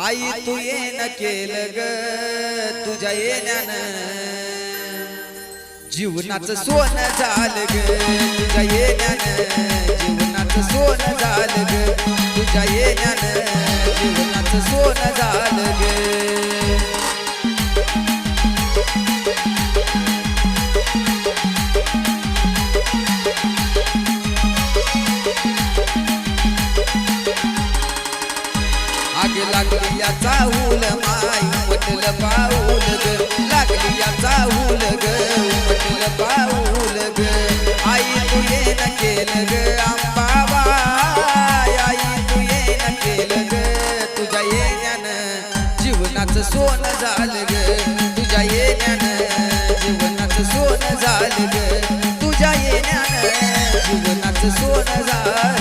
आई तू येणं केलं ग तुझ्या येण्यानं जीवनाचं सोनं झालं ग तुझ्या येण्यानं जीवनाचं सोनं झालं ग तुझ्या येण्यानं जीवनाचं सोनं झालं ग आगे लागली याचा हुल माई उमटलं पाऊल ग लागली याचा हुल ग उमटलं पाऊल ग आई तू येणं केलं ग अंबाबाई आई तू येणं केलं ग तुझ्या येण्यानं जीवनाचं सोनं झालं ग तुझ्या येण्यानं जीवनाचं सोनं झालं ग तुझ्या येण्यानं जीवनाचं सोनं झालं